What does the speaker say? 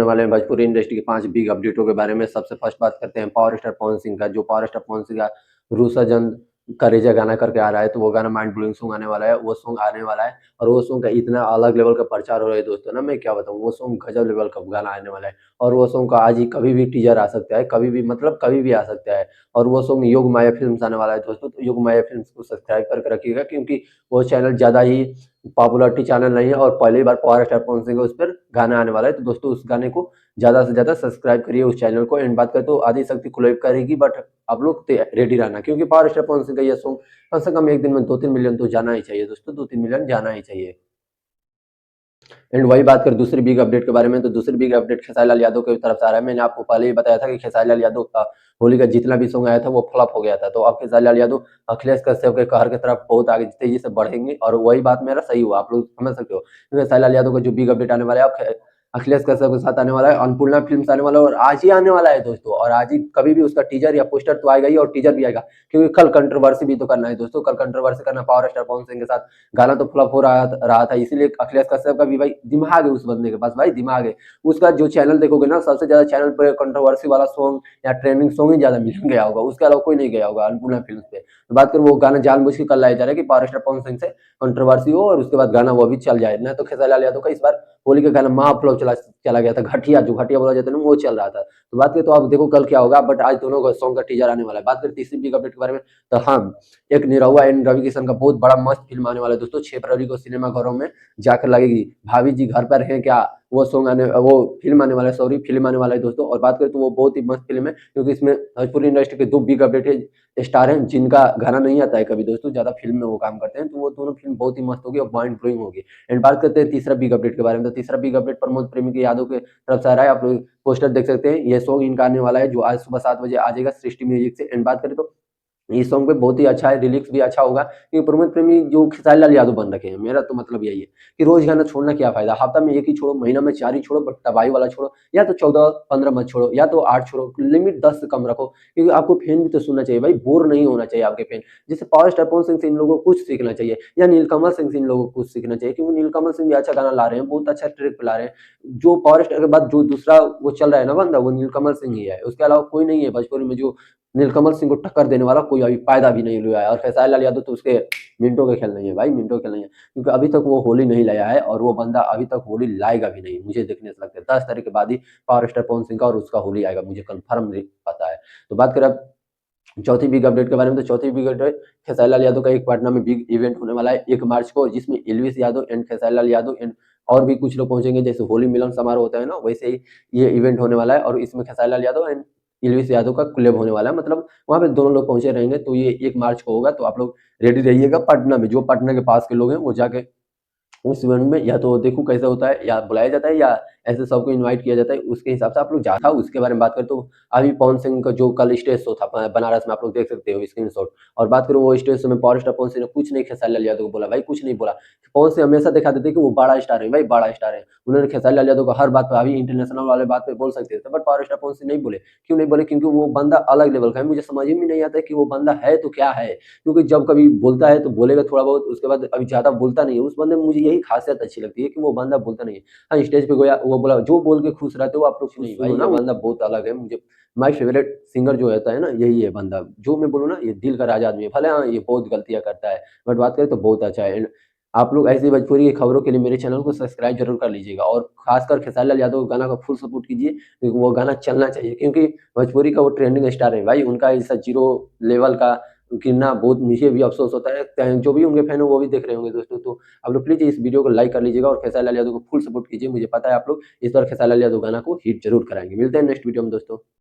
वाले हैं भोजपुरी इंडस्ट्री के 5 बिग अपडेटों के बारे में। सबसे फर्स्ट बात करते हैं पावर स्टार पवन सिंह का। जो पावर स्टार पवन सिंह का रूसा जंग करेजा गाना करके आ रहा है, तो वो गाना माइंड ब्लोइंग सॉन्ग आने वाला है। वो सॉन्ग आने वाला है और वो सॉन्ग का इतना अलग लेवल का प्रचार हो रहा है दोस्तों ना, मैं क्या बताऊँ। वो सॉन्ग गजब लेवल का गाना आने वाला है और वो सॉन्ग का आज ही कभी भी टीजर आ सकता है, कभी भी मतलब कभी भी आ सकता है। और वो सॉन्ग योग माया फिल्म आने वाला है दोस्तों, तो योग माया फिल्म को सब्सक्राइब करके रखिएगा, क्योंकि वो चैनल ज़्यादा ही पॉपुलरिटी चैनल नहीं है और पहली बार पावर स्टार पवन सिंह का उस पर गाना आने वाला है। तो दोस्तों उस गाने को ज़्यादा से ज़्यादा सब्सक्राइब करिए उस चैनल को। एंड बात करें तो आदिशक्ति कोलैब करेगी, बट आप लोग रेडी रहना, क्योंकि पावर स्टार पवन सिंह का ये सॉन्ग कम से कम एक दिन में 2-3 मिलियन तो जाना ही चाहिए दोस्तों, 2-3 मिलियन जाना ही चाहिए। एंड वही बात कर दूसरी बिग अपडेट के बारे में, तो दूसरी बिग अपडेट खेसारी लाल यादव की तरफ से आ रहा है। मैंने आपको पहले ही बताया था कि खेसारी लाल यादव का होली का जितना भी सॉन्ग आया था वो फ्लॉप हो गया था। तो अब खेसारी लाल यादव अखिलेश कश्यप के कहर की तरफ बहुत आगे तेजी से बढ़ेंगे और वही बात मेरा सही हुआ, आप लोग समझ सकते हो। क्योंकि खेसारी लाल यादव का जो बिग अपडेट आने वाला है अब अखिलेश कश्यप के साथ आने वाला है, अन्नपूर्णा फिल्म आने वाला है और आज ही आने वाला है दोस्तों। और आज ही कभी भी उसका टीजर या पोस्टर तो आएगा ही और टीजर भी आएगा, क्योंकि कल कंट्रोवर्सी भी तो करना है दोस्तों। कल कंट्रोवर्सी करना पावर स्टार पवन सिंह के साथ, गाना तो फ्लॉप हो रहा था, इसीलिए अखिलेश कश्यप का भी भाई दिमाग है उस बंदे के पास, भाई दिमाग है। उसका जो चैनल देखोगे ना, सबसे ज्यादा चैनल पे कंट्रोवर्सी वाला सॉन्ग या ट्रेंडिंग सॉन्ग ही ज्यादा मिल गया होगा, उसके अलावा कोई नहीं गया होगा अन्नपूर्णा फिल्म पे। तो बात करूँ वो गाना जानबूझ के कल लाया जा रहा है कि पावर स्टार पवन सिंह से कंट्रोवर्सी हो और उसके बाद गाना वो भी चल जाए ना। तो खेसारी लाल यादव का इस बार होली का गाना महाफ्लॉप चला गया था, घटिया जो घटिया बोला जाता है ना वो चल रहा था। तो बात करें तो आप देखो कल क्या होगा, बट आज दोनों का सॉन्ग का टीजर आने वाला है। बात करें तीसरी बिग अपडेट के बारे में, तो हाँ, एक निरहुआ एंड रवि किशन का बहुत बड़ा मस्त फिल्म आने वाला है दोस्तों। 6 फरवरी को सिनेमा घरों में जाकर लगेगी। भाभी जी घर पर हैं क्या, वो सॉन्ग वो फिल्म आने वाला है, सॉरी फिल्म आने वाला है दोस्तों। और बात करें तो वो बहुत ही मस्त फिल्म है, क्योंकि इसमें भोजपुरी इंडस्ट्री के 2 बिग अपडेटेड स्टार हैं जिनका गाना नहीं आता है कभी दोस्तों, ज्यादा फिल्म में वो काम करते हैं। तो वो दोनों फिल्म बहुत ही मस्त होगी और माइंड ब्लोइंग होगी। एंड बात करते हैं तीसरा बिग अपडेट के बारे में, तो तीसरा बिग अपडेट प्रमोद प्रेमी के यादव के तरफ से आ रहा है। आप लोग पोस्टर देख सकते हैं, ये सॉन्ग इनका आने वाला है जो आज सुबह 7 बजे आ जाएगा सृष्टि म्यूजिक से। एंड बात करें तो इस सॉन्ग पे बहुत ही अच्छा है, लिरिक्स भी अच्छा होगा, क्योंकि प्रमोद प्रेमी जो खेसारी लाल यादव बन रखे हैं। मेरा तो मतलब यही है कि रोज गाना छोड़ना क्या फायदा, हफ्ता में 1 ही छोड़ो, महीना में 4 ही छोड़ो, बट तबाही वाला छोड़ो, या तो 14-15 मत छोड़ो, या तो 8 छोड़ो, लिमिट 10 से कम रखो, क्योंकि आपको फैन भी तो सुनना चाहिए भाई, बोर नहीं होना चाहिए आपके फैन। जैसे पावर स्टार पवन सिंह से इन लोगों को कुछ सीखना चाहिए, या नीलकमल सिंह से इन लोगों को कुछ सीखना चाहिए, क्योंकि नीलकमल सिंह भी अच्छा गाना ला रहे हैं, बहुत अच्छा ट्रैक पे ला रहे हैं। जो पावर स्टार के बाद जो दूसरा वो चल रहा है ना बंदा, वो नीलकमल सिंह ही है, उसके अलावा कोई नहीं है भोजपुरी में जो नीलकमल सिंह को टक्कर देने वाला, कोई अभी पैदा भी नहीं हुआ है। और खेसारी लाल यादव तो उसके मिनटों के खेल नहीं है भाई, मिनटों के खेल नहीं है, क्योंकि अभी तक वो होली नहीं लाया है और वो बंदा अभी तक होली लाएगा भी नहीं, मुझे देखने से लगता है 10 तारीख के बाद ही पावर स्टार पवन सिंह का और उसका होली आएगा, मुझे कन्फर्म पता है। तो बात करें अब चौथी बिग अपडेट के बारे में, तो चौथी बिग अपडेट खेसारी लाल यादव का एक पटना में बिग इवेंट होने वाला है 1 मार्च को, जिसमें Elvis Yadav and Khesari Lal Yadav and और भी कुछ लोग पहुंचेंगे। जैसे होली मिलन समारोह होता है ना, वैसे ही ये इवेंट होने वाला है और इसमें खेसारी लाल यादव एंड एलवीस यादव का कोलैब होने वाला है, मतलब वहां पे दोनों लोग पहुंचे रहेंगे। तो ये 1 मार्च को होगा, तो आप लोग रेडी रहिएगा। पटना में जो पटना के पास के लोग हैं वो जाके उस इवेंट में या तो देखो कैसा होता है, या बुलाया जाता है या ऐसे सबको इनवाइट किया जाता है, उसके हिसाब से आप लोग जाता। उसके बारे में बात करें तो अभी पवन सिंह का जो कल स्टेज शो था बनारस में, आप लोग देख सकते हो स्क्रीनशॉट। और बात करूं वो स्टेज शो में पावर स्टार पवन सिंह ने कुछ नहीं खेसारी लाल यादव को बोला भाई, कुछ नहीं बोला। पवन सिंह हमेशा दिखा देते कि वो बड़ा स्टार है भाई, बड़ा स्टार है। उन्होंने खेसारी लाल यादव को हर बात पे अभी इंटरनेशनल वाले बात पे बोल सकते थे, but power star Pawan Singh नहीं बोले। क्यों नहीं बोले? क्योंकि वो बंदा अलग लेवल का है। मुझे समझ में नहीं आता है कि वो बंदा है तो क्या है, क्योंकि जब कभी बोलता है तो बोलेगा थोड़ा बहुत, उसके बाद अभी ज्यादा बोलता नहीं है। उस बंदे में मुझे यही खासियत अच्छी लगती है कि वो बंदा बोलता नहीं है। हाँ, स्टेज पे गया वो बोला, जो बोल के खुश रहते हो आप लोग नहीं भाई, ये बंदा बहुत अलग है। मुझे माय फेवरेट सिंगर जो होता है ना, यही है बंदा, जो मैं बोलूँ ना, ये दिल का राजा आदमी है। भले हाँ ये बहुत गलतियां करता है, बट बात करें तो बहुत अच्छा है। आप लोग ऐसी भोजपुरी की खबरों के लिए मेरे चैनल को सब्सक्राइब जरूर कर लीजिएगा और खासकर खेसारी लाल यादव गाना का फुल सपोर्ट कीजिए, क्योंकि वो गाना चलना चाहिए, क्योंकि भोजपुरी का वो ट्रेंडिंग स्टार है भाई। उनका ऐसा जीरो लेवल का गिरना बहुत मुझे भी अफसोस होता है। जो भी उनके फैन हो वो भी देख रहे होंगे दोस्तों। तो आप लोग प्लीज इस वीडियो को लाइक कर लीजिएगा और खेसारी लाल यादव को फुल सपोर्ट कीजिए। मुझे पता है आप लोग इस बार खेसारी लाल यादव गाना को हिट जरूर कराएंगे। मिलते हैं नेक्स्ट वीडियो में दोस्तों।